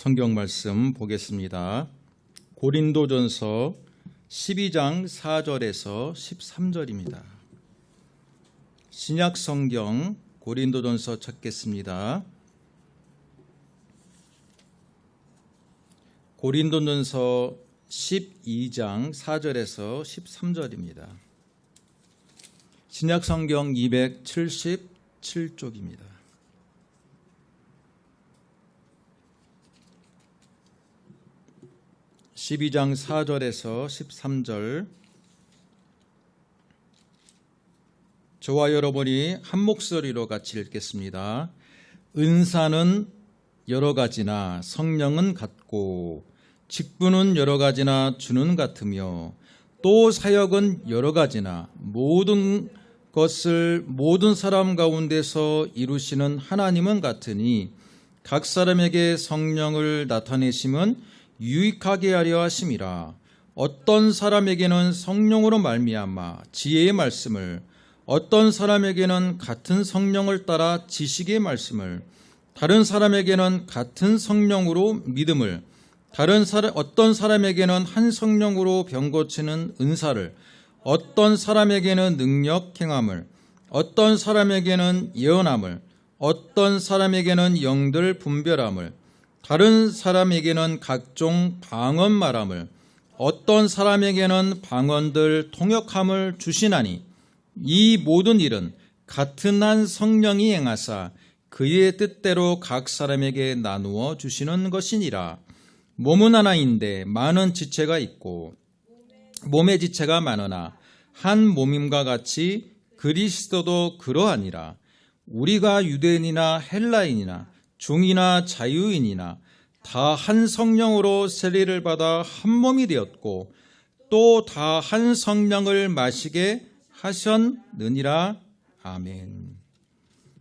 성경 말씀 보겠습니다. 고린도전서 12장 4절에서 13절입니다. 신약 성경 고린도전서 찾겠습니다. 고린도전서 12장 4절에서 13절입니다. 신약 성경 277쪽입니다. (12장 4절에서 13절) 저와 여러분이 한 목소리로 같이 읽겠습니다. 은사는 여러 가지나 성령은 같고 직분은 여러 가지나 주는 같으며 또 사역은 여러 가지나 모든 것을 모든 사람 가운데서 이루시는 하나님은 같으니 각 사람에게 성령을 나타내심은 유익하게 하려 하심이라. 어떤 사람에게는 성령으로 말미암아 지혜의 말씀을, 어떤 사람에게는 같은 성령을 따라 지식의 말씀을, 다른 사람에게는 같은 성령으로 믿음을, 어떤 사람에게는 한 성령으로 병 고치는 은사를, 어떤 사람에게는 능력 행함을, 어떤 사람에게는 예언함을, 어떤 사람에게는 영들 분별함을, 다른 사람에게는 각종 방언 말함을, 어떤 사람에게는 방언들 통역함을 주시나니 이 모든 일은 같은 한 성령이 행하사 그의 뜻대로 각 사람에게 나누어 주시는 것이니라. 몸은 하나인데 많은 지체가 있고 몸의 지체가 많으나 한 몸임과 같이 그리스도도 그러하니라. 우리가 유대인이나 헬라인이나 중이나 자유인이나 다 한 성령으로 세례를 받아 한 몸이 되었고 또 다 한 성령을 마시게 하셨느니라. 아멘.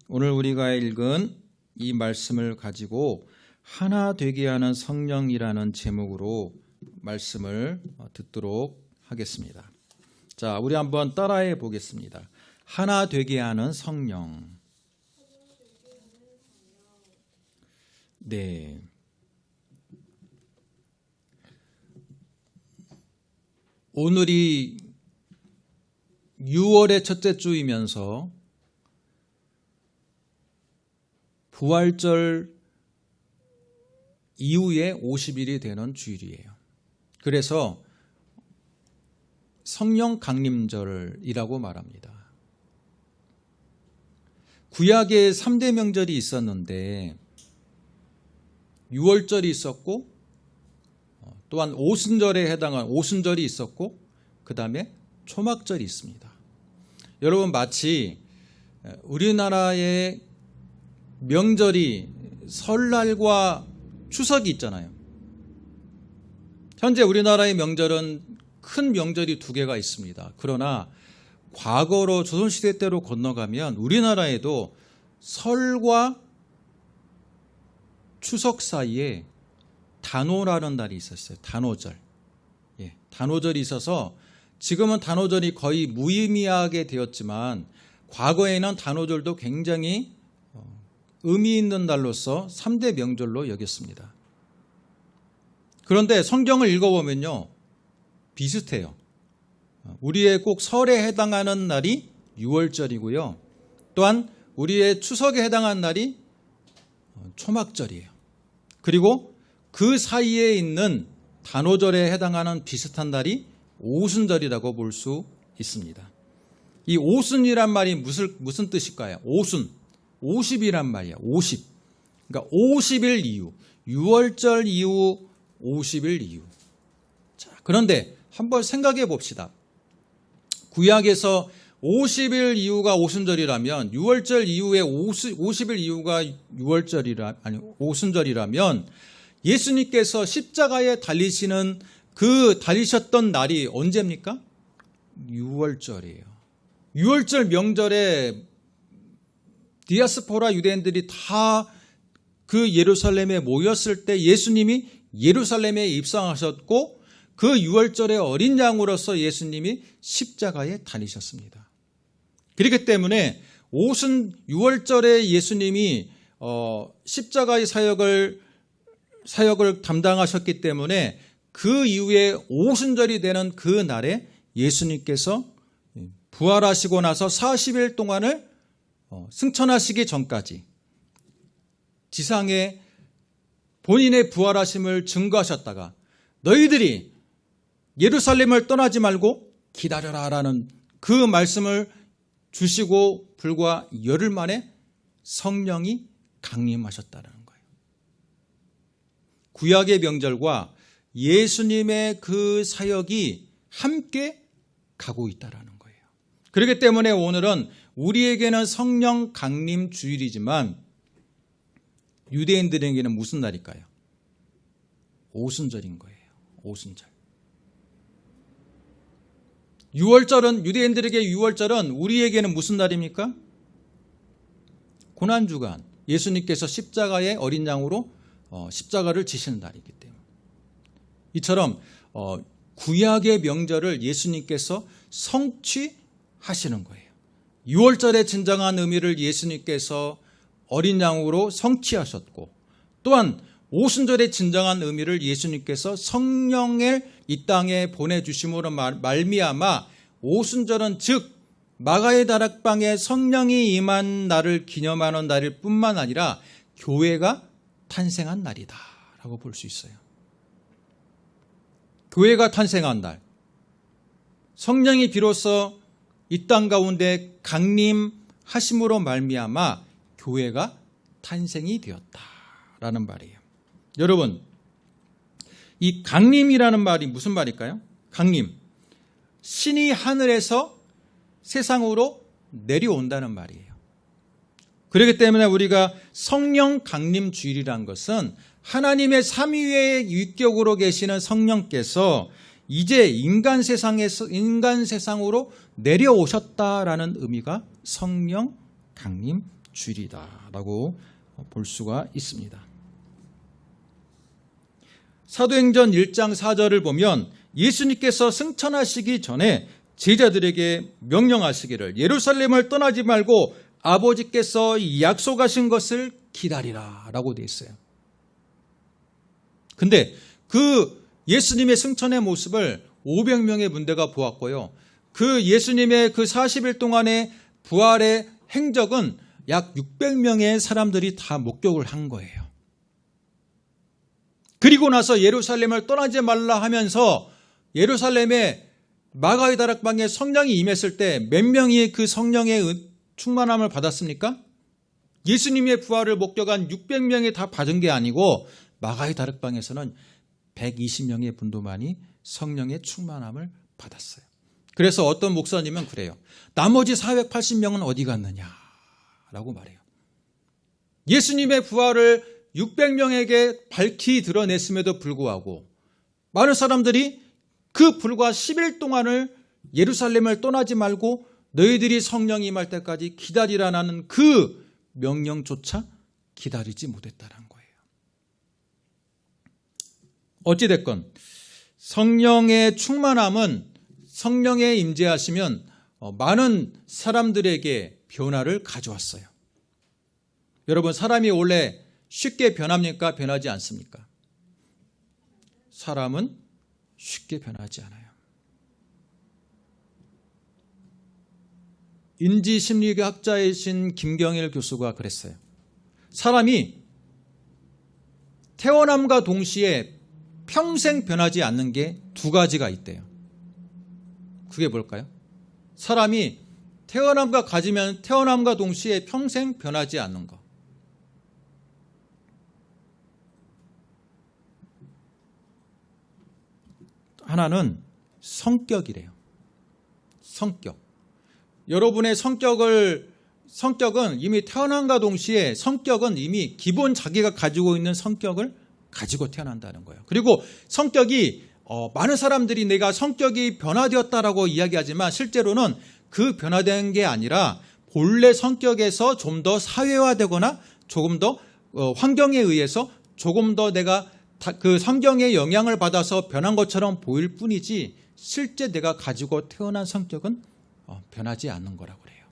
오늘 우리가 읽은 이 말씀을 가지고 하나 되게 하는 성령이라는 제목으로 말씀을 듣도록 하겠습니다. 자, 우리 한번 따라해 보겠습니다. 하나 되게 하는 성령. 네. 오늘이 6월의 첫째 주이면서 부활절 이후에 50일이 되는 주일이에요. 그래서 성령 강림절이라고 말합니다. 구약에 3대 명절이 있었는데 6월절이 있었고 또한 오순절에 해당한 오순절이 있었고 그 다음에 초막절이 있습니다. 여러분 마치 우리나라의 명절이 설날과 추석이 있잖아요. 현재 우리나라의 명절은 큰 명절이 2개가 있습니다. 그러나 과거로 조선시대 때로 건너가면 우리나라에도 설과 추석 사이에 단오라는 날이 있었어요. 단오절. 단오절이 있어서 지금은 단오절이 거의 무의미하게 되었지만 과거에는 단오절도 굉장히 의미 있는 날로서 3대 명절로 여겼습니다. 그런데 성경을 읽어보면요. 비슷해요. 우리의 꼭 설에 해당하는 날이 6월절이고요. 또한 우리의 추석에 해당하는 날이 초막절이에요. 그리고 그 사이에 있는 단오절에 해당하는 비슷한 날이 오순절이라고 볼 수 있습니다. 이 오순이란 말이 무슨 뜻일까요? 오순, 50이란 말이야. 50. 그러니까 50일 이후, 6월절 이후 50일 이후. 자, 그런데 한번 생각해 봅시다. 구약에서 50일 이후가 오순절이라면 6월절 이후에 50일 이후가 오순절이라면 예수님께서 십자가에 달리셨던 날이 언제입니까? 6월절이에요. 6월절 명절에 디아스포라 유대인들이 다 그 예루살렘에 모였을 때 예수님이 예루살렘에 입성하셨고 그 6월절의 어린 양으로서 예수님이 십자가에 달리셨습니다. 그렇기 때문에 6월절에 예수님이 십자가의 사역을 사역을 담당하셨기 때문에 그 이후에 오순절이 되는 그 날에 예수님께서 부활하시고 나서 40일 동안을 승천하시기 전까지 지상에 본인의 부활하심을 증거하셨다가 너희들이 예루살렘을 떠나지 말고 기다려라라는 그 말씀을 주시고 불과 열흘 만에 성령이 강림하셨다는 거예요. 구약의 명절과 예수님의 그 사역이 함께 가고 있다는 거예요. 그렇기 때문에 오늘은 우리에게는 성령 강림 주일이지만 유대인들에게는 무슨 날일까요? 오순절인 거예요. 오순절. 유대인들에게 6월절은 우리에게는 무슨 날입니까? 고난주간. 예수님께서 십자가의 어린 양으로 십자가를 지시는 날이기 때문에. 이처럼 구약의 명절을 예수님께서 성취하시는 거예요. 6월절의 진정한 의미를 예수님께서 어린 양으로 성취하셨고 또한 오순절의 진정한 의미를 예수님께서 성령을 이 땅에 보내주심으로 말미암아 오순절은 즉 마가의 다락방에 성령이 임한 날을 기념하는 날일 뿐만 아니라 교회가 탄생한 날이다 라고 볼 수 있어요. 교회가 탄생한 날, 성령이 비로소 이 땅 가운데 강림하심으로 말미암아 교회가 탄생이 되었다라는 말이에요. 여러분, 이 강림이라는 말이 무슨 말일까요? 강림. 신이 하늘에서 세상으로 내려온다는 말이에요. 그렇기 때문에 우리가 성령 강림 주일이라는 것은 하나님의 삼위의 위격으로 계시는 성령께서 이제 인간 세상으로 내려오셨다라는 의미가 성령 강림 주일이다라고 볼 수가 있습니다. 사도행전 1장 4절을 보면 예수님께서 승천하시기 전에 제자들에게 명령하시기를 예루살렘을 떠나지 말고 아버지께서 약속하신 것을 기다리라 라고 되어 있어요. 근데 그 예수님의 승천의 모습을 500명의 문대가 보았고요. 그 예수님의 그 40일 동안의 부활의 행적은 약 600명의 사람들이 다 목격을 한 거예요. 그리고 나서 예루살렘을 떠나지 말라 하면서 예루살렘에 마가의 다락방에 성령이 임했을 때 몇 명이 그 성령의 충만함을 받았습니까? 예수님의 부활을 목격한 600명이 다 받은 게 아니고 마가의 다락방에서는 120명의 분도만이 성령의 충만함을 받았어요. 그래서 어떤 목사님은 그래요. 나머지 480명은 어디 갔느냐라고 말해요. 예수님의 부활을 600명에게 밝히 드러냈음에도 불구하고 많은 사람들이 그 불과 10일 동안을 예루살렘을 떠나지 말고 너희들이 성령이 임할 때까지 기다리라는 그 명령조차 기다리지 못했다는 거예요. 어찌됐건 성령의 충만함은 성령에 임재하시면 많은 사람들에게 변화를 가져왔어요. 여러분, 사람이 원래 쉽게 변합니까? 변하지 않습니까? 사람은 쉽게 변하지 않아요. 인지심리학자이신 김경일 교수가 그랬어요. 사람이 태어남과 동시에 평생 변하지 않는 게 두 가지가 있대요. 그게 뭘까요? 사람이 태어남과 동시에 평생 변하지 않는 거. 하나는 성격이래요. 성격. 여러분의 성격은 이미 태어남과 동시에 성격은 이미 기본 자기가 가지고 있는 성격을 가지고 태어난다는 거예요. 그리고 성격이 많은 사람들이 내가 성격이 변화되었다라고 이야기하지만 실제로는 그 변화된 게 아니라 본래 성격에서 좀 더 사회화되거나 조금 더 환경에 의해서 조금 더 내가 그 성경의 영향을 받아서 변한 것처럼 보일 뿐이지 실제 내가 가지고 태어난 성격은 변하지 않는 거라고 그래요.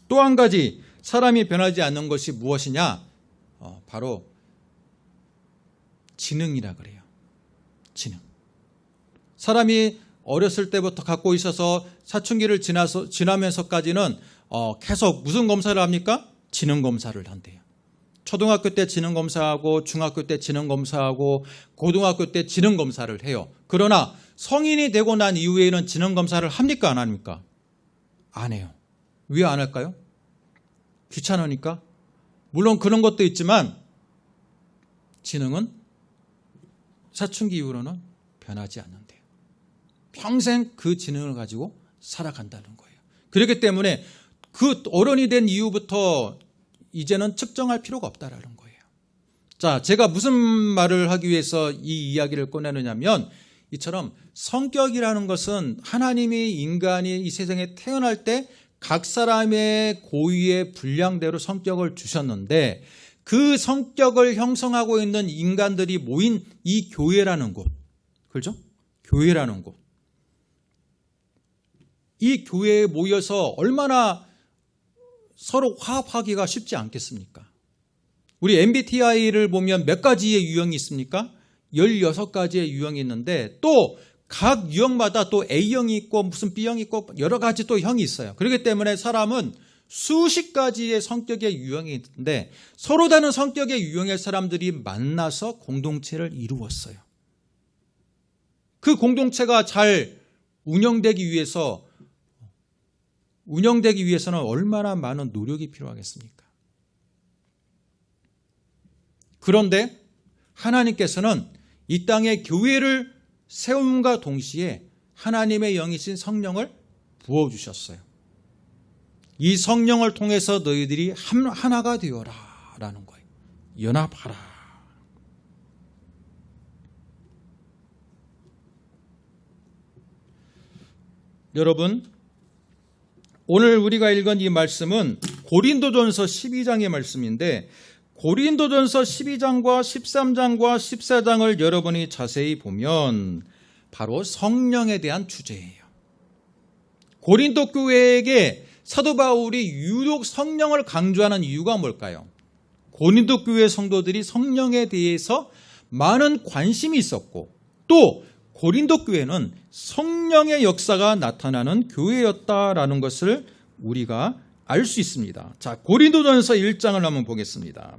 또 한 가지 사람이 변하지 않는 것이 무엇이냐? 바로 지능이라 그래요. 지능. 사람이 어렸을 때부터 갖고 있어서 사춘기를 지나면서까지는 계속 무슨 검사를 합니까? 지능 검사를 한대요. 초등학교 때 지능 검사하고 중학교 때 지능 검사하고 고등학교 때 지능 검사를 해요. 그러나 성인이 되고 난 이후에는 지능 검사를 합니까? 안 합니까? 안 해요. 왜 안 할까요? 귀찮으니까? 물론 그런 것도 있지만 지능은 사춘기 이후로는 변하지 않는데요. 평생 그 지능을 가지고 살아간다는 거예요. 그렇기 때문에 그 어른이 된 이후부터 이제는 측정할 필요가 없다라는 거예요. 자, 제가 무슨 말을 하기 위해서 이 이야기를 꺼내느냐면 이처럼 성격이라는 것은 하나님이 인간이 이 세상에 태어날 때 각 사람의 고유의 분량대로 성격을 주셨는데 그 성격을 형성하고 있는 인간들이 모인 이 교회라는 곳, 그렇죠? 교회라는 곳. 이 교회에 모여서 얼마나 서로 화합하기가 쉽지 않겠습니까? 우리 MBTI를 보면 몇 가지의 유형이 있습니까? 16가지의 유형이 있는데 또 각 유형마다 또 A형이 있고 무슨 B형이 있고 여러 가지 또 형이 있어요. 그렇기 때문에 사람은 수십 가지의 성격의 유형이 있는데 서로 다른 성격의 유형의 사람들이 만나서 공동체를 이루었어요. 그 공동체가 잘 운영되기 위해서는 얼마나 많은 노력이 필요하겠습니까? 그런데 하나님께서는 이 땅에 교회를 세움과 동시에 하나님의 영이신 성령을 부어주셨어요. 이 성령을 통해서 너희들이 하나가 되어라 라는 거예요. 연합하라. 여러분, 오늘 우리가 읽은 이 말씀은 고린도전서 12장의 말씀인데 고린도전서 12장과 13장과 14장을 여러분이 자세히 보면 바로 성령에 대한 주제예요. 고린도 교회에게 사도 바울이 유독 성령을 강조하는 이유가 뭘까요? 고린도 교회 성도들이 성령에 대해서 많은 관심이 있었고 또 고린도 교회는 성령의 역사가 나타나는 교회였다라는 것을 우리가 알 수 있습니다. 자, 고린도전서 1장을 한번 보겠습니다.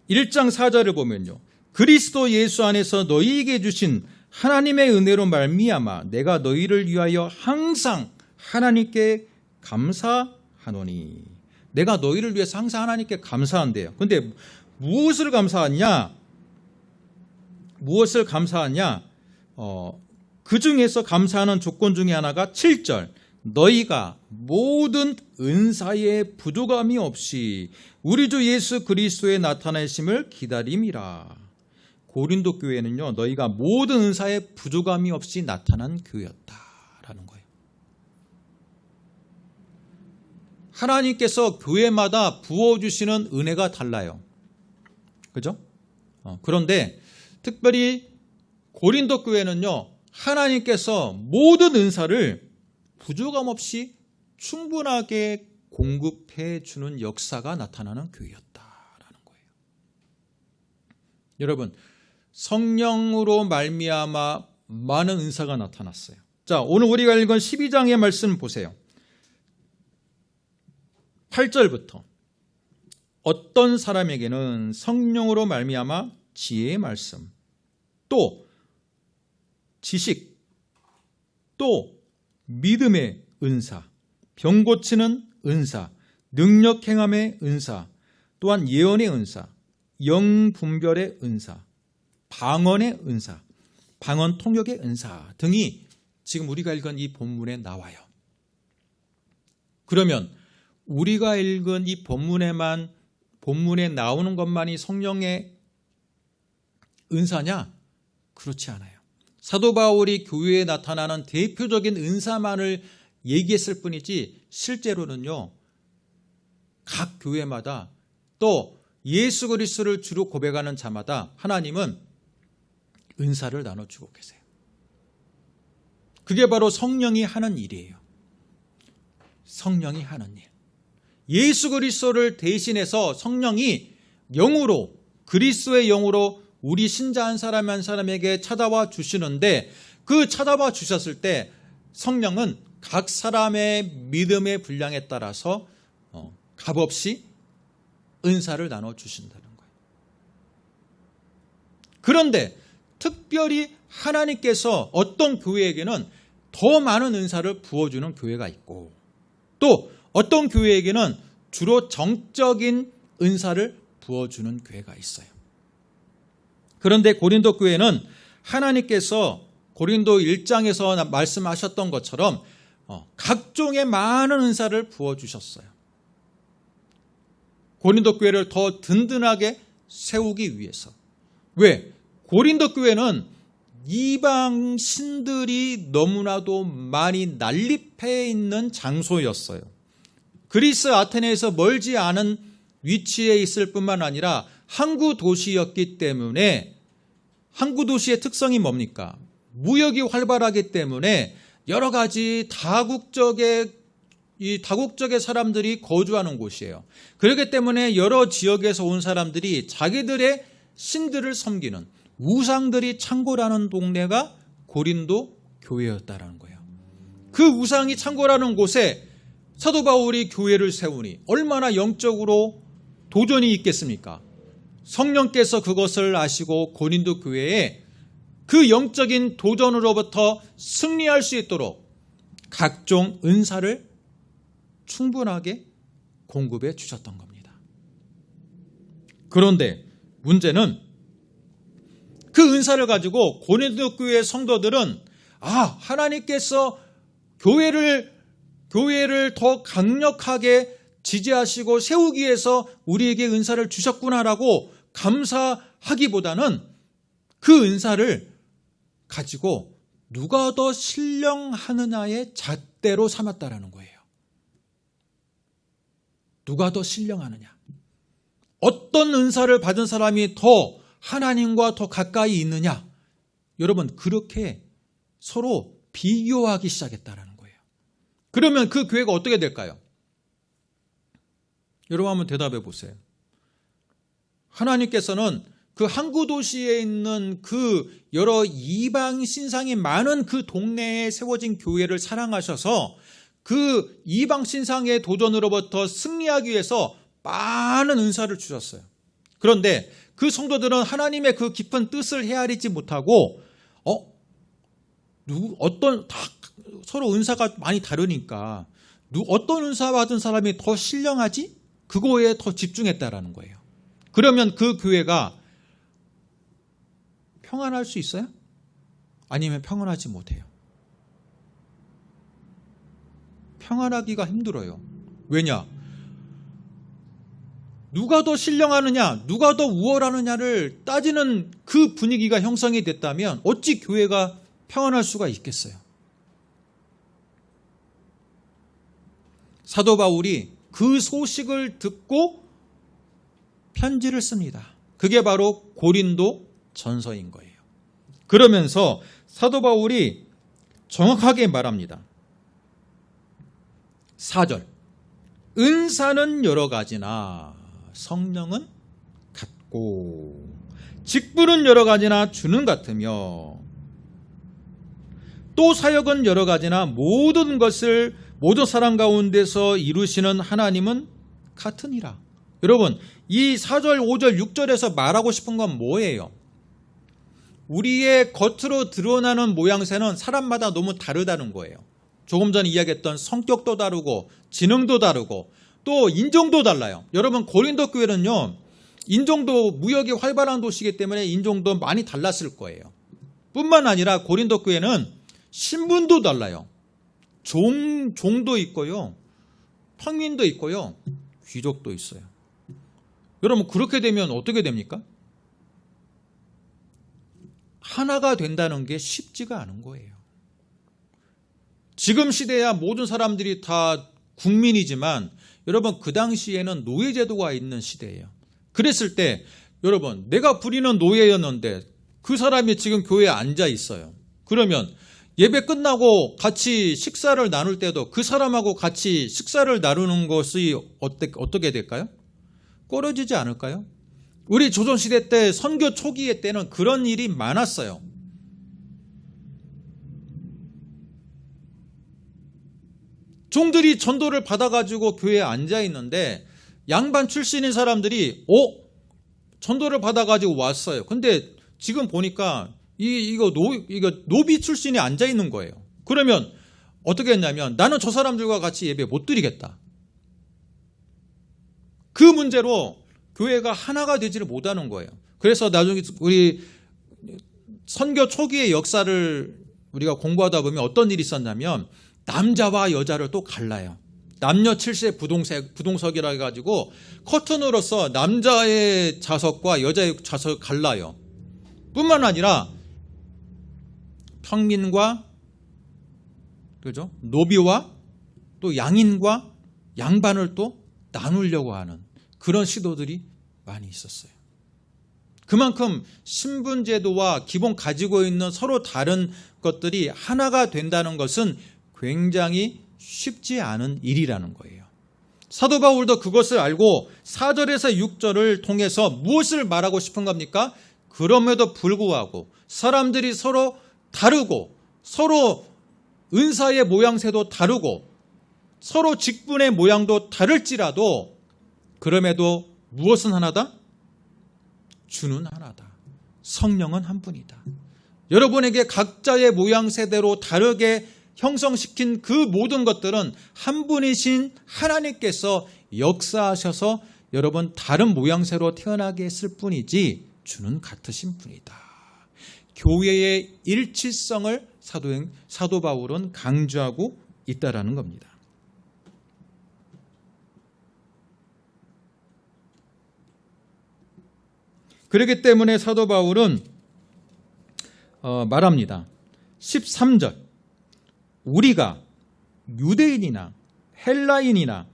1장 4절을 보면요. 그리스도 예수 안에서 너희에게 주신 하나님의 은혜로 말미암아 내가 너희를 위하여 항상 하나님께 감사하노니. 내가 너희를 위해서 항상 하나님께 감사한대요. 그런데 무엇을 감사하냐? 그 중에서 감사하는 조건 중에 하나가 7절. 너희가 모든 은사의 부족함이 없이 우리 주 예수 그리스도의 나타나심을 기다림이라. 고린도 교회는요, 너희가 모든 은사의 부족함이 없이 나타난 교회였다라는 거예요. 하나님께서 교회마다 부어주시는 은혜가 달라요. 그죠? 그런데 특별히 고린도 교회는요, 하나님께서 모든 은사를 부족함 없이 충분하게 공급해 주는 역사가 나타나는 교회였다라는 거예요. 여러분, 성령으로 말미암아 많은 은사가 나타났어요. 자, 오늘 우리가 읽은 12장의 말씀 보세요. 8절부터 어떤 사람에게는 성령으로 말미암아 지혜의 말씀, 또 지식, 또 믿음의 은사, 병 고치는 은사, 능력 행함의 은사, 또한 예언의 은사, 영 분별의 은사, 방언의 은사, 방언 통역의 은사 등이 지금 우리가 읽은 이 본문에 나와요. 그러면 우리가 읽은 이 본문에 나오는 것만이 성령의 은사냐? 그렇지 않아요. 사도 바울이 교회에 나타나는 대표적인 은사만을 얘기했을 뿐이지 실제로는요, 각 교회마다 또 예수 그리스도를 주로 고백하는 자마다 하나님은 은사를 나눠주고 계세요. 그게 바로 성령이 하는 일이에요. 성령이 하는 일. 예수 그리스도를 대신해서 성령이 영으로, 그리스도의 영으로 우리 신자 한 사람 한 사람에게 찾아와 주시는데, 그 찾아와 주셨을 때 성령은 각 사람의 믿음의 분량에 따라서 값없이 은사를 나눠 주신다는 거예요. 그런데 특별히 하나님께서 어떤 교회에게는 더 많은 은사를 부어주는 교회가 있고, 또 어떤 교회에게는 주로 정적인 은사를 부어주는 교회가 있어요. 그런데 고린도 교회는 하나님께서 고린도 1장에서 말씀하셨던 것처럼 각종의 많은 은사를 부어주셨어요. 고린도 교회를 더 든든하게 세우기 위해서. 왜? 고린도 교회는 이방 신들이 너무나도 많이 난립해 있는 장소였어요. 그리스 아테네에서 멀지 않은 위치에 있을 뿐만 아니라 항구 도시였기 때문에, 항구 도시의 특성이 뭡니까? 무역이 활발하기 때문에 여러 가지 다국적의 사람들이 거주하는 곳이에요. 그렇기 때문에 여러 지역에서 온 사람들이 자기들의 신들을 섬기는, 우상들이 창고라는 동네가 고린도 교회였다라는 거예요. 그 우상이 창고라는 곳에 사도 바울이 교회를 세우니 얼마나 영적으로 도전이 있겠습니까? 성령께서 그것을 아시고 고린도 교회에 그 영적인 도전으로부터 승리할 수 있도록 각종 은사를 충분하게 공급해 주셨던 겁니다. 그런데 문제는 그 은사를 가지고 고린도 교회의 성도들은 하나님께서 교회를 더 강력하게 지지하시고 세우기 위해서 우리에게 은사를 주셨구나라고 감사하기보다는 그 은사를 가지고 누가 더 신령하느냐의 잣대로 삼았다라는 거예요. 누가 더 신령하느냐, 어떤 은사를 받은 사람이 더 하나님과 더 가까이 있느냐, 여러분 그렇게 서로 비교하기 시작했다라는 거예요. 그러면 그 교회가 어떻게 될까요? 여러분 한번 대답해 보세요. 하나님께서는 그 항구 도시에 있는 그 여러 이방 신상이 많은 그 동네에 세워진 교회를 사랑하셔서 그 이방 신상의 도전으로부터 승리하기 위해서 많은 은사를 주셨어요. 그런데 그 성도들은 하나님의 그 깊은 뜻을 헤아리지 못하고 서로 은사가 많이 다르니까 어떤 은사 받은 사람이 더 신령하지? 그거에 더 집중했다라는 거예요. 그러면 그 교회가 평안할 수 있어요? 아니면 평안하지 못해요? 평안하기가 힘들어요. 왜냐? 누가 더 신령하느냐, 누가 더 우월하느냐를 따지는 그 분위기가 형성이 됐다면 어찌 교회가 평안할 수가 있겠어요? 사도 바울이 그 소식을 듣고 편지를 씁니다. 그게 바로 고린도 전서인 거예요. 그러면서 사도 바울이 정확하게 말합니다. 4절, 은사는 여러 가지나 성령은 같고 직분은 여러 가지나 주는 같으며 또 사역은 여러 가지나 모든 것을 모든 사람 가운데서 이루시는 하나님은 같으니라. 여러분, 이 4절, 5절, 6절에서 말하고 싶은 건 뭐예요? 우리의 겉으로 드러나는 모양새는 사람마다 너무 다르다는 거예요. 조금 전에 이야기했던 성격도 다르고 지능도 다르고 또 인종도 달라요. 여러분, 고린도 교회는요, 인종도 무역이 활발한 도시이기 때문에 인종도 많이 달랐을 거예요. 뿐만 아니라 고린도 교회는 신분도 달라요. 종도 있고요, 평민도 있고요, 귀족도 있어요. 여러분, 그렇게 되면 어떻게 됩니까? 하나가 된다는 게 쉽지가 않은 거예요. 지금 시대야 모든 사람들이 다 국민이지만 여러분, 그 당시에는 노예제도가 있는 시대예요. 그랬을 때 여러분, 내가 부리는 노예였는데 그 사람이 지금 교회에 앉아 있어요. 그러면 예배 끝나고 같이 식사를 나눌 때도 그 사람하고 같이 식사를 나누는 것이 어떻게 될까요? 꺼려지지 않을까요? 우리 조선시대 때 선교 초기의 때는 그런 일이 많았어요. 종들이 전도를 받아가지고 교회에 앉아 있는데 양반 출신인 사람들이 전도를 받아가지고 왔어요. 근데 지금 보니까 이거 노비 출신이 앉아 있는 거예요. 그러면 어떻게 했냐면 나는 저 사람들과 같이 예배 못 드리겠다. 그 문제로 교회가 하나가 되지를 못하는 거예요. 그래서 나중에 우리 선교 초기의 역사를 우리가 공부하다 보면 어떤 일이 있었냐면 남자와 여자를 또 갈라요. 남녀 7세 부동석이라 해가지고 커튼으로서 남자의 좌석과 여자의 좌석을 갈라요. 뿐만 아니라 평민과 그죠? 노비와 또 양인과 양반을 또 나누려고 하는 그런 시도들이 많이 있었어요. 그만큼 신분제도와 기본 가지고 있는 서로 다른 것들이 하나가 된다는 것은 굉장히 쉽지 않은 일이라는 거예요. 사도 바울도 그것을 알고 4절에서 6절을 통해서 무엇을 말하고 싶은 겁니까? 그럼에도 불구하고 사람들이 서로 다르고 서로 은사의 모양새도 다르고 서로 직분의 모양도 다를지라도 그럼에도 무엇은 하나다? 주는 하나다. 성령은 한 분이다. 여러분에게 각자의 모양새대로 다르게 형성시킨 그 모든 것들은 한 분이신 하나님께서 역사하셔서 여러분 다른 모양새로 태어나게 했을 뿐이지 주는 같으신 분이다. 교회의 일치성을 사도 바울은 강조하고 있다라는 겁니다. 그렇기 때문에 사도 바울은 말합니다. 13절 우리가 유대인이나 헬라인이나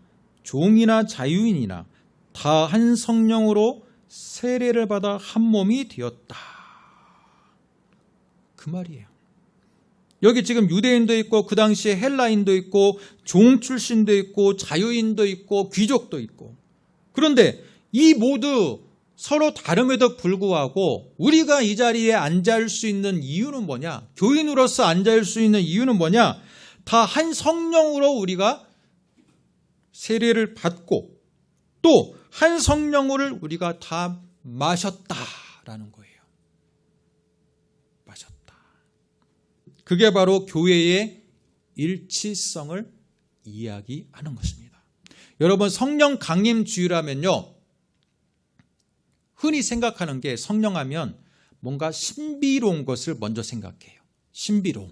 종이나 자유인이나 다 한 성령으로 세례를 받아 한 몸이 되었다. 그 말이에요. 여기 지금 유대인도 있고 그 당시에 헬라인도 있고 종 출신도 있고 자유인도 있고 귀족도 있고 그런데 이 모두 서로 다름에도 불구하고 우리가 이 자리에 앉을 수 있는 이유는 뭐냐? 교인으로서 앉을 수 있는 이유는 뭐냐? 다 한 성령으로 우리가 세례를 받고 또 한 성령을 우리가 다 마셨다라는 거예요. 마셨다. 그게 바로 교회의 일치성을 이야기하는 것입니다. 여러분 성령 강림주의라면요. 흔히 생각하는 게 성령하면 뭔가 신비로운 것을 먼저 생각해요. 신비로움.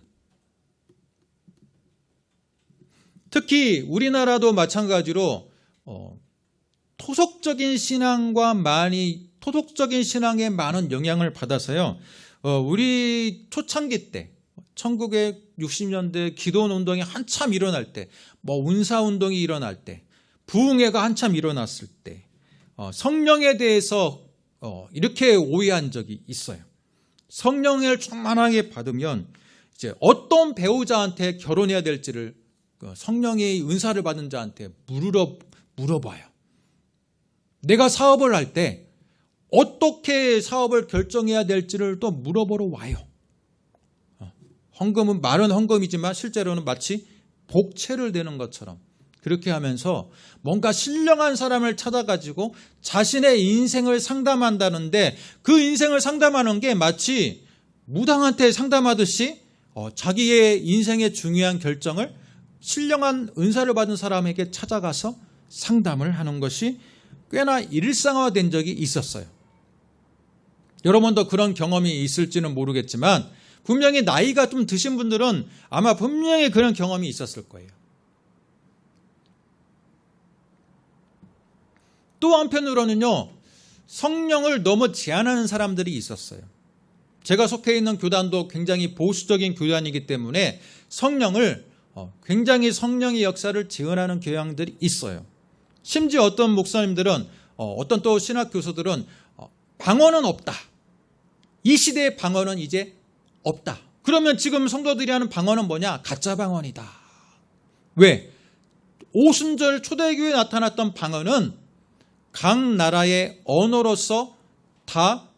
특히 우리나라도 마찬가지로 토속적인 신앙에 많은 영향을 받아서요. 우리 초창기 때 1960년대 기도운동이 한참 일어날 때, 운사운동이 일어날 때, 부흥회가 한참 일어났을 때 성령에 대해서 이렇게 오해한 적이 있어요. 성령을 충만하게 받으면 이제 어떤 배우자한테 결혼해야 될지를 성령의 은사를 받은 자한테 물어봐요. 내가 사업을 할 때 어떻게 사업을 결정해야 될지를 또 물어보러 와요. 헌금은 말은 헌금이지만 실제로는 마치 복채를 대는 것처럼 그렇게 하면서 뭔가 신령한 사람을 찾아가지고 자신의 인생을 상담한다는데 그 인생을 상담하는 게 마치 무당한테 상담하듯이 자기의 인생의 중요한 결정을 신령한 은사를 받은 사람에게 찾아가서 상담을 하는 것이 꽤나 일상화된 적이 있었어요. 여러분도 그런 경험이 있을지는 모르겠지만 분명히 나이가 좀 드신 분들은 아마 분명히 그런 경험이 있었을 거예요. 또 한편으로는요. 성령을 너무 제한하는 사람들이 있었어요. 제가 속해 있는 교단도 굉장히 보수적인 교단이기 때문에 굉장히 성령의 역사를 제한하는 교양들이 있어요. 심지어 어떤 목사님들은 어떤 또 신학 교수들은 방언은 없다. 이 시대의 방언은 이제 없다. 그러면 지금 성도들이 하는 방언은 뭐냐? 가짜 방언이다. 왜? 오순절 초대교회에 나타났던 방언은 각 나라의 언어로서 다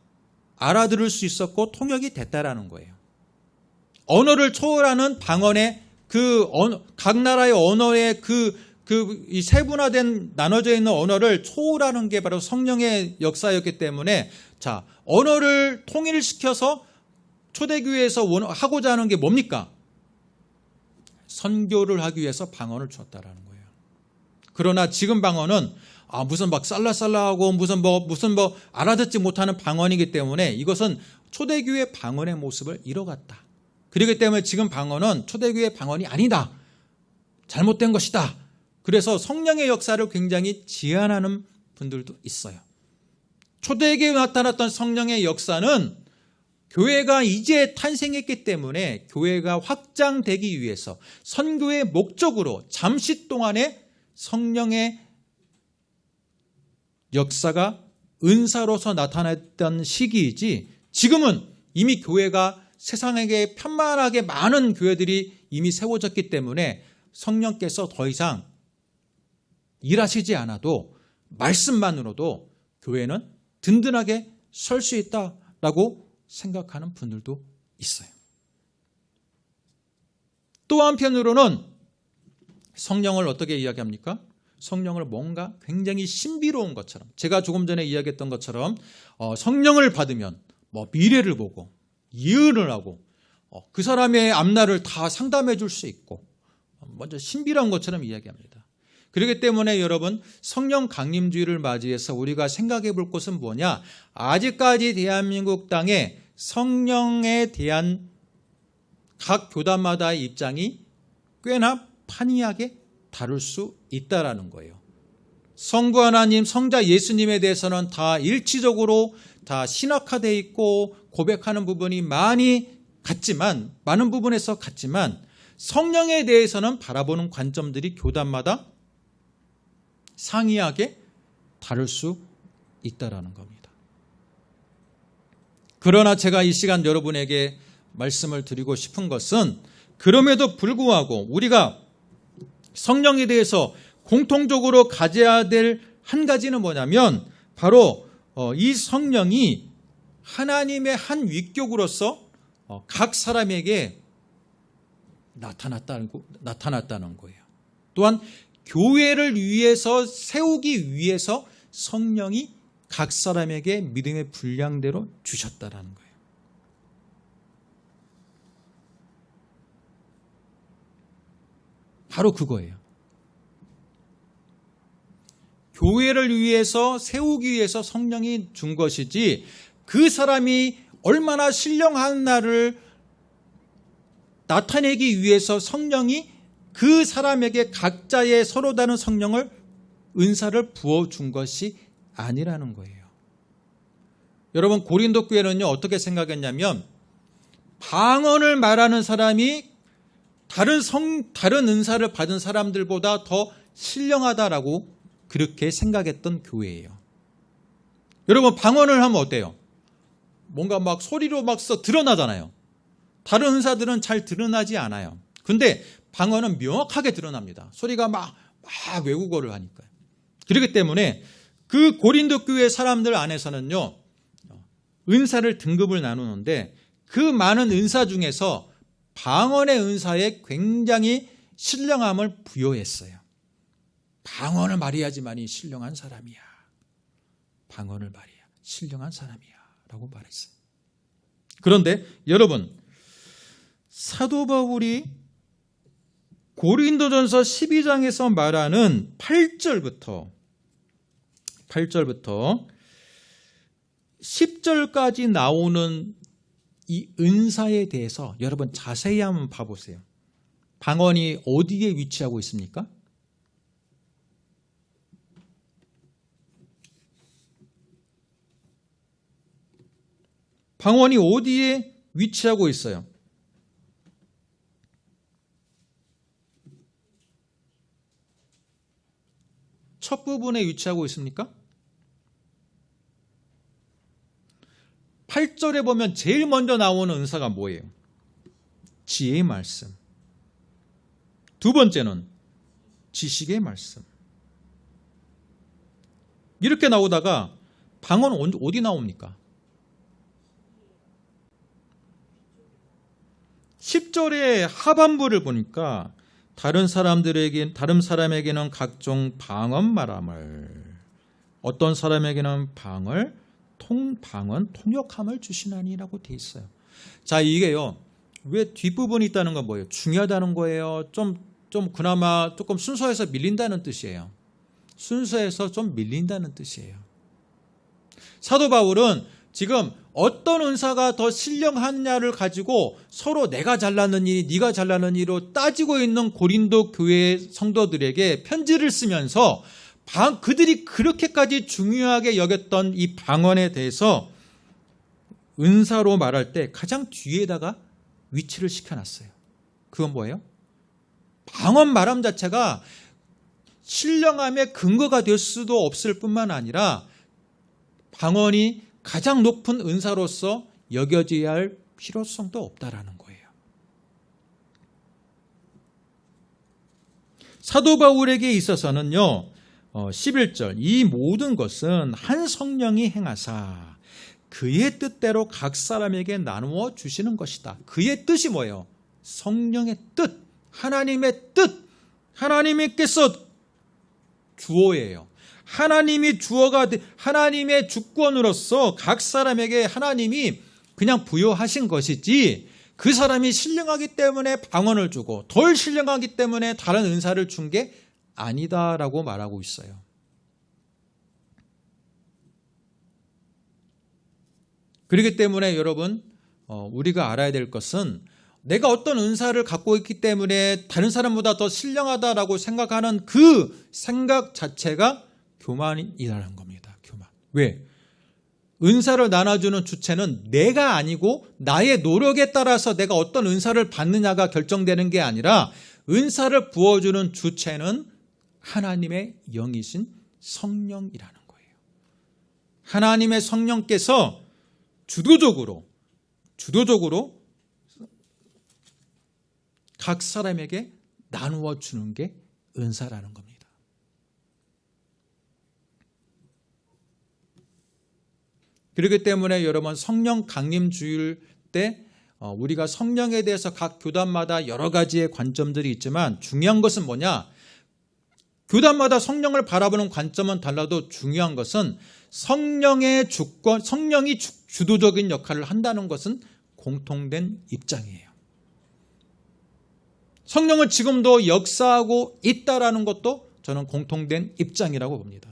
알아들을 수 있었고 통역이 됐다라는 거예요. 언어를 초월하는 방언의 각 나라의 언어의 이 세분화된 나눠져 있는 언어를 초월하는 게 바로 성령의 역사였기 때문에, 자, 언어를 통일시켜서 초대교회에서 하고자 하는 게 뭡니까? 선교를 하기 위해서 방언을 줬다라는 거예요. 그러나 지금 방언은 무슨 막 살라살라하고 무슨 뭐 알아듣지 못하는 방언이기 때문에 이것은 초대교회 방언의 모습을 잃어갔다. 그렇기 때문에 지금 방언은 초대교회 방언이 아니다. 잘못된 것이다. 그래서 성령의 역사를 굉장히 지탄하는 분들도 있어요. 초대교회에 나타났던 성령의 역사는 교회가 이제 탄생했기 때문에 교회가 확장되기 위해서 선교의 목적으로 잠시 동안에 성령의 역사가 은사로서 나타났던 시기이지, 지금은 이미 교회가 세상에게 편만하게 많은 교회들이 이미 세워졌기 때문에 성령께서 더 이상 일하시지 않아도 말씀만으로도 교회는 든든하게 설 수 있다라고 생각하는 분들도 있어요. 또 한편으로는 성령을 어떻게 이야기합니까? 성령을 뭔가 굉장히 신비로운 것처럼, 제가 조금 전에 이야기했던 것처럼 성령을 받으면 미래를 보고 예언을 하고 그 사람의 앞날을 다 상담해 줄 수 있고 먼저 신비로운 것처럼 이야기합니다. 그렇기 때문에 여러분, 성령 강림주의를 맞이해서 우리가 생각해 볼 것은 뭐냐? 아직까지 대한민국 땅에 성령에 대한 각 교단마다의 입장이 꽤나 판이하게 다를 수 있다라는 거예요. 성부 하나님, 성자 예수님에 대해서는 다 일치적으로 다 신학화되어 있고 고백하는 부분이 많은 부분에서 같지만, 성령에 대해서는 바라보는 관점들이 교단마다 상이하게 다를 수 있다라는 겁니다. 그러나 제가 이 시간 여러분에게 말씀을 드리고 싶은 것은, 그럼에도 불구하고 우리가 성령에 대해서 공통적으로 가져야 될 한 가지는 뭐냐면, 바로 이 성령이 하나님의 한 위격으로서 각 사람에게 나타났다는 거예요. 또한 교회를 위해서 세우기 위해서 성령이 각 사람에게 믿음의 분량대로 주셨다라는 거예요. 바로 그거예요. 교회를 위해서 세우기 위해서 성령이 준 것이지, 그 사람이 얼마나 신령한 날을 나타내기 위해서 성령이 그 사람에게 각자의 서로 다른 성령을, 은사를 부어준 것이 아니라는 거예요. 여러분, 고린도 교회는요 어떻게 생각했냐면, 방언을 말하는 사람이 다른 은사를 받은 사람들보다 더 신령하다라고 그렇게 생각했던 교회예요. 여러분, 방언을 하면 어때요? 뭔가 막 소리로 막 드러나잖아요. 다른 은사들은 잘 드러나지 않아요. 근데 방언은 명확하게 드러납니다. 소리가 막 외국어를 하니까요. 그렇기 때문에 그 고린도 교회 사람들 안에서는요, 은사를 등급을 나누는데, 그 많은 은사 중에서 방언의 은사에 굉장히 신령함을 부여했어요. 방언을 말해야지만이 신령한 사람이야. 방언을 말해야 신령한 사람이야 라고 말했어요. 그런데 여러분, 사도 바울이 고린도전서 12장에서 말하는 8절부터 10절까지 나오는 이 은사에 대해서 여러분 자세히 한번 봐보세요. 방언이 어디에 위치하고 있습니까? 방언이 어디에 위치하고 있어요? 첫 부분에 위치하고 있습니까? 8절에 보면 제일 먼저 나오는 은사가 뭐예요? 지혜의 말씀. 두 번째는 지식의 말씀. 이렇게 나오다가 방언 어디 나옵니까? 10절의 하반부를 보니까 다른 사람에게는 각종 방언 말함을, 어떤 사람에게는 방언 통역함을 주시나니라고 돼 있어요. 자, 이게요, 왜 뒷부분이 있다는 건 뭐예요? 중요하다는 거예요? 좀 그나마 조금 순서에서 밀린다는 뜻이에요. 순서에서 좀 밀린다는 뜻이에요. 사도 바울은 지금 어떤 은사가 더 신령하냐를 가지고 서로 내가 잘났느니 네가 잘났느니로 따지고 있는 고린도 교회 성도들에게 편지를 쓰면서 그들이 그렇게까지 중요하게 여겼던 이 방언에 대해서 은사로 말할 때 가장 뒤에다가 위치를 시켜놨어요. 그건 뭐예요? 방언 말함 자체가 신령함의 근거가 될 수도 없을 뿐만 아니라 방언이 가장 높은 은사로서 여겨져야 할 필요성도 없다라는 거예요. 사도 바울에게 있어서는요, 11절, 이 모든 것은 한 성령이 행하사 그의 뜻대로 각 사람에게 나누어 주시는 것이다. 그의 뜻이 뭐예요? 성령의 뜻, 하나님의 뜻, 하나님께서 주어예요. 하나님이 주어가, 하나님의 주권으로서 각 사람에게 하나님이 그냥 부여하신 것이지, 그 사람이 신령하기 때문에 방언을 주고 덜 신령하기 때문에 다른 은사를 준 게 아니다라고 말하고 있어요. 그렇기 때문에 여러분, 우리가 알아야 될 것은 내가 어떤 은사를 갖고 있기 때문에 다른 사람보다 더 신령하다라고 생각하는 그 생각 자체가 교만이라는 겁니다. 교만. 왜? 은사를 나눠주는 주체는 내가 아니고 나의 노력에 따라서 내가 어떤 은사를 받느냐가 결정되는 게 아니라 은사를 부어주는 주체는 하나님의 영이신 성령이라는 거예요. 하나님의 성령께서 주도적으로 각 사람에게 나누어 주는 게 은사라는 겁니다. 그렇기 때문에 여러분, 성령 강림 주일 때 우리가 성령에 대해서 각 교단마다 여러 가지의 관점들이 있지만 중요한 것은 뭐냐? 교단마다 성령을 바라보는 관점은 달라도 중요한 것은 성령의 주권, 성령이 주도적인 역할을 한다는 것은 공통된 입장이에요. 성령은 지금도 역사하고 있다라는 것도 저는 공통된 입장이라고 봅니다.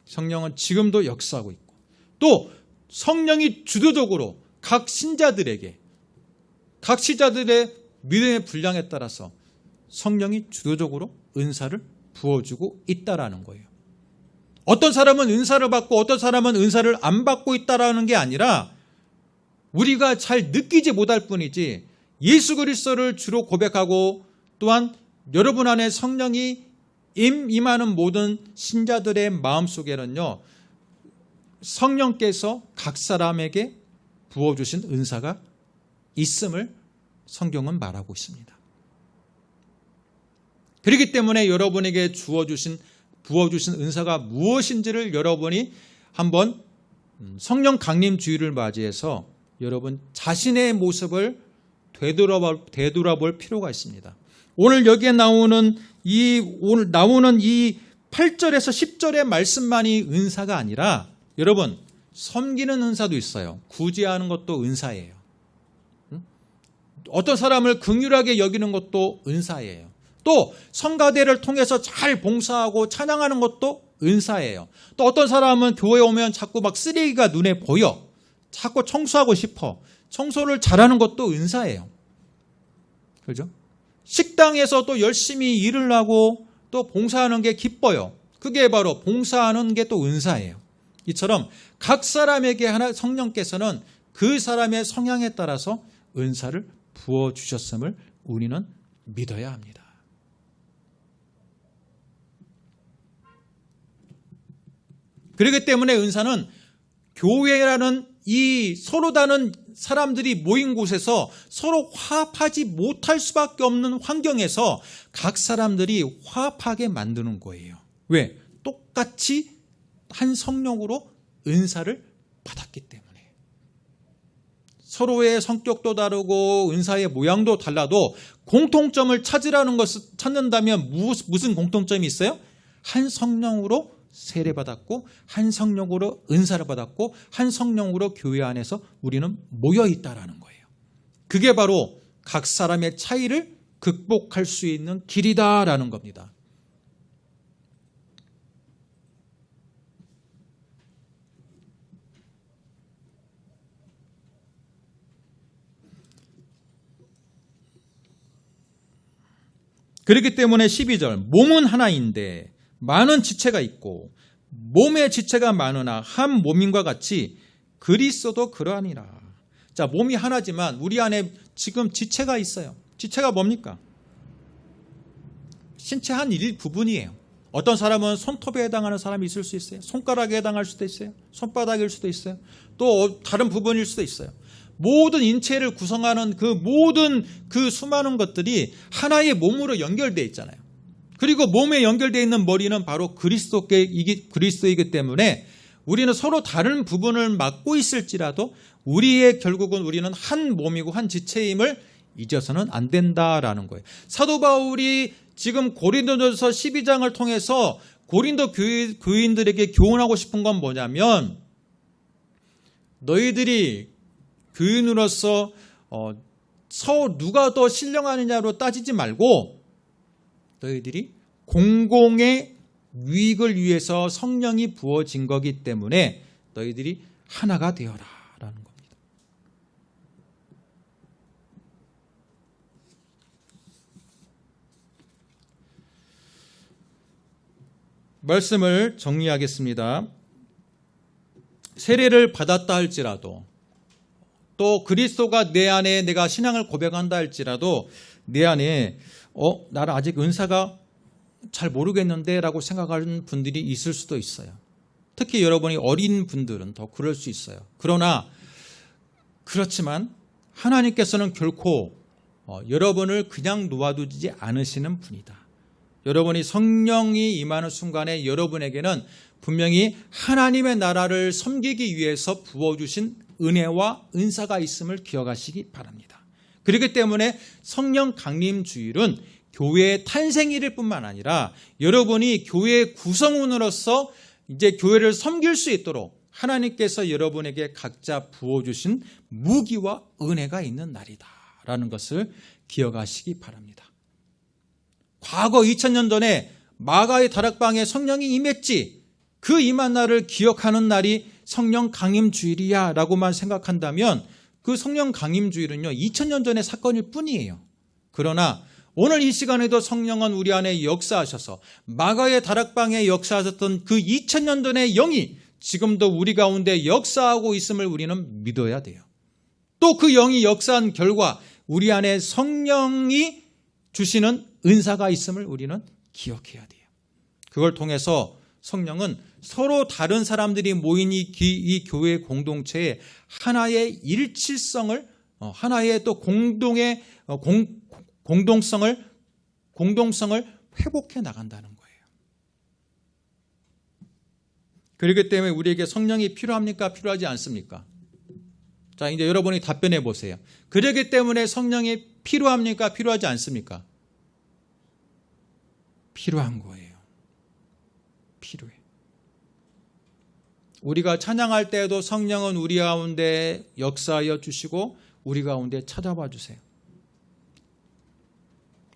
성령은 지금도 역사하고 있고, 또 성령이 주도적으로 각 신자들의 믿음의 분량에 따라서 성령이 주도적으로 은사를 부어주고 있다라는 거예요. 어떤 사람은 은사를 받고 어떤 사람은 은사를 안 받고 있다라는 게 아니라 우리가 잘 느끼지 못할 뿐이지, 예수 그리스도를 주로 고백하고 또한 여러분 안에 성령이 임하는 모든 신자들의 마음속에는요, 성령께서 각 사람에게 부어주신 은사가 있음을 성경은 말하고 있습니다. 그렇기 때문에 여러분에게 부어주신 은사가 무엇인지를 여러분이 한번 성령 강림 주일을 맞이해서 여러분 자신의 모습을 되돌아볼 필요가 있습니다. 오늘 여기에 나오는 이 8절에서 10절의 말씀만이 은사가 아니라 여러분, 섬기는 은사도 있어요. 구제하는 것도 은사예요. 어떤 사람을 긍휼하게 여기는 것도 은사예요. 또 성가대를 통해서 잘 봉사하고 찬양하는 것도 은사예요. 또 어떤 사람은 교회에 오면 자꾸 막 쓰레기가 눈에 보여. 자꾸 청소하고 싶어. 청소를 잘하는 것도 은사예요. 그렇죠? 식당에서 또 열심히 일을 하고 또 봉사하는 게 기뻐요. 그게 바로 봉사하는 게 또 은사예요. 이처럼 각 사람에게 성령께서는 그 사람의 성향에 따라서 은사를 부어주셨음을 우리는 믿어야 합니다. 그렇기 때문에 은사는 교회라는 이 서로 다른 사람들이 모인 곳에서 서로 화합하지 못할 수밖에 없는 환경에서 각 사람들이 화합하게 만드는 거예요. 왜? 똑같이 한 성령으로 은사를 받았기 때문에. 서로의 성격도 다르고 은사의 모양도 달라도 공통점을 찾는다면 무슨 공통점이 있어요? 한 성령으로 세례받았고, 한 성령으로 은사를 받았고, 한 성령으로 교회 안에서 우리는 모여 있다라는 거예요. 그게 바로 각 사람의 차이를 극복할 수 있는 길이다라는 겁니다. 그렇기 때문에 12절, 몸은 하나인데 많은 지체가 있고 몸의 지체가 많으나 한 몸인과 같이 그리스도도 그러하니라. 자, 몸이 하나지만 우리 안에 지금 지체가 있어요. 지체가 뭡니까? 신체 한 일부분이에요. 어떤 사람은 손톱에 해당하는 사람이 있을 수 있어요. 손가락에 해당할 수도 있어요. 손바닥일 수도 있어요. 또 다른 부분일 수도 있어요. 모든 인체를 구성하는 그 모든 그 수많은 것들이 하나의 몸으로 연결되어 있잖아요. 그리고 몸에 연결되어 있는 머리는 바로 그리스도이기 때문에 우리는 서로 다른 부분을 맡고 있을지라도 결국은 우리는 한 몸이고 한 지체임을 잊어서는 안 된다라는 거예요. 사도 바울이 지금 고린도전서 12장을 통해서 고린도 교인들에게 교훈하고 싶은 건 뭐냐면, 너희들이 교인으로서 누가 더 신령하느냐로 따지지 말고 너희들이 공공의 유익을 위해서 성령이 부어진 거기 때문에 너희들이 하나가 되어라 라는 겁니다. 말씀을 정리하겠습니다. 세례를 받았다 할지라도, 또 그리스도가 내 안에 내가 신앙을 고백한다 할지라도 내 안에 나는 아직 은사가 잘 모르겠는데 라고 생각하는 분들이 있을 수도 있어요. 특히 여러분이 어린 분들은 더 그럴 수 있어요. 그렇지만 하나님께서는 결코 여러분을 그냥 놓아두지 않으시는 분이다. 여러분이 성령이 임하는 순간에 여러분에게는 분명히 하나님의 나라를 섬기기 위해서 부어주신 은혜와 은사가 있음을 기억하시기 바랍니다. 그렇기 때문에 성령 강림 주일은 교회의 탄생일일 뿐만 아니라 여러분이 교회의 구성원으로서 이제 교회를 섬길 수 있도록 하나님께서 여러분에게 각자 부어주신 무기와 은혜가 있는 날이다라는 것을 기억하시기 바랍니다. 과거 2000년 전에 마가의 다락방에 성령이 임했지, 그 임한 날을 기억하는 날이 성령 강림 주일이야 라고만 생각한다면 그 성령 강림 주일은요 2000년 전의 사건일 뿐이에요. 그러나 오늘 이 시간에도 성령은 우리 안에 역사하셔서 마가의 다락방에 역사하셨던 그 2000년 전의 영이 지금도 우리 가운데 역사하고 있음을 우리는 믿어야 돼요. 또 그 영이 역사한 결과 우리 안에 성령이 주시는 은사가 있음을 우리는 기억해야 돼요. 그걸 통해서 성령은 서로 다른 사람들이 모인 이 교회 공동체의 하나의 일치성을, 하나의 또 공동성을 회복해 나간다는 거예요. 그렇기 때문에 우리에게 성령이 필요합니까? 필요하지 않습니까? 자, 이제 여러분이 답변해 보세요. 그렇기 때문에 성령이 필요합니까? 필요하지 않습니까? 필요한 거예요. 필요해. 우리가 찬양할 때에도 성령은 우리 가운데 역사하여 주시고 우리 가운데 찾아와 주세요.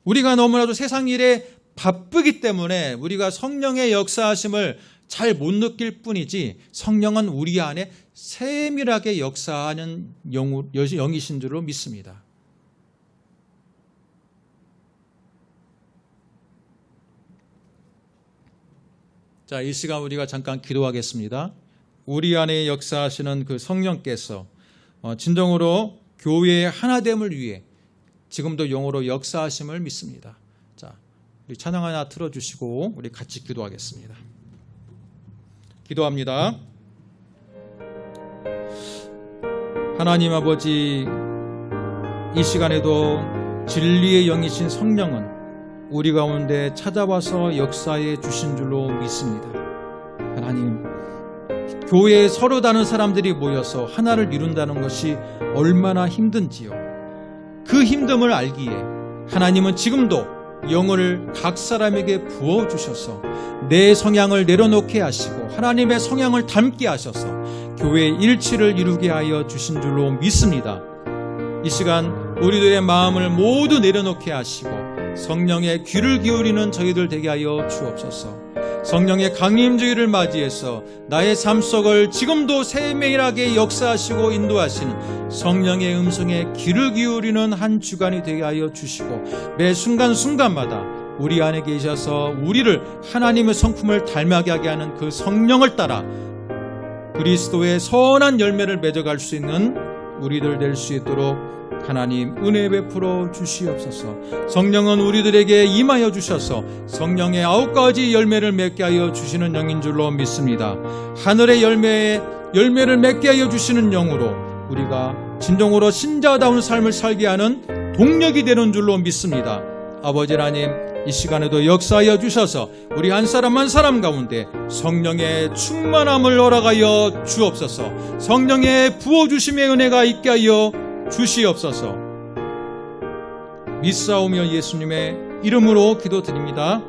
우리가 너무나도 세상 일에 바쁘기 때문에 우리가 성령의 역사하심을 잘 못 느낄 뿐이지 성령은 우리 안에 세밀하게 역사하는 영이신 줄로 믿습니다. 자, 이 시간 우리가 잠깐 기도하겠습니다. 우리 안에 역사하시는 그 성령께서 진정으로 교회의 하나됨을 위해 지금도 영으로 역사하심을 믿습니다. 자, 우리 찬양 하나 틀어주시고 우리 같이 기도하겠습니다. 기도합니다. 하나님 아버지, 이 시간에도 진리의 영이신 성령은 우리 가운데 찾아와서 역사해 주신 줄로 믿습니다. 하나님, 교회에 서로 다른 사람들이 모여서 하나를 이룬다는 것이 얼마나 힘든지요. 그 힘듦을 알기에 하나님은 지금도 영을 각 사람에게 부어주셔서 내 성향을 내려놓게 하시고 하나님의 성향을 닮게 하셔서 교회의 일치를 이루게 하여 주신 줄로 믿습니다. 이 시간 우리들의 마음을 모두 내려놓게 하시고 성령의 귀를 기울이는 저희들 되게 하여 주옵소서. 성령의 강림주의를 맞이해서 나의 삶 속을 지금도 세밀하게 역사하시고 인도하시는 성령의 음성에 귀를 기울이는 한 주간이 되게 하여 주시고 매 순간순간마다 우리 안에 계셔서 우리를 하나님의 성품을 닮아게 하게 하는 그 성령을 따라 그리스도의 선한 열매를 맺어갈 수 있는 우리들 될 수 있도록 하나님 은혜 베풀어 주시옵소서. 성령은 우리들에게 임하여 주셔서 성령의 9가지 열매를 맺게 하여 주시는 영인 줄로 믿습니다. 하늘의 열매를 맺게 하여 주시는 영으로 우리가 진정으로 신자다운 삶을 살게 하는 동력이 되는 줄로 믿습니다. 아버지 하나님, 이 시간에도 역사하여 주셔서 우리 한 사람 한 사람 가운데 성령의 충만함을 허락하여 주옵소서. 성령의 부어주심의 은혜가 있게 하여 주시옵소서. 믿사오며 예수님의 이름으로 기도드립니다.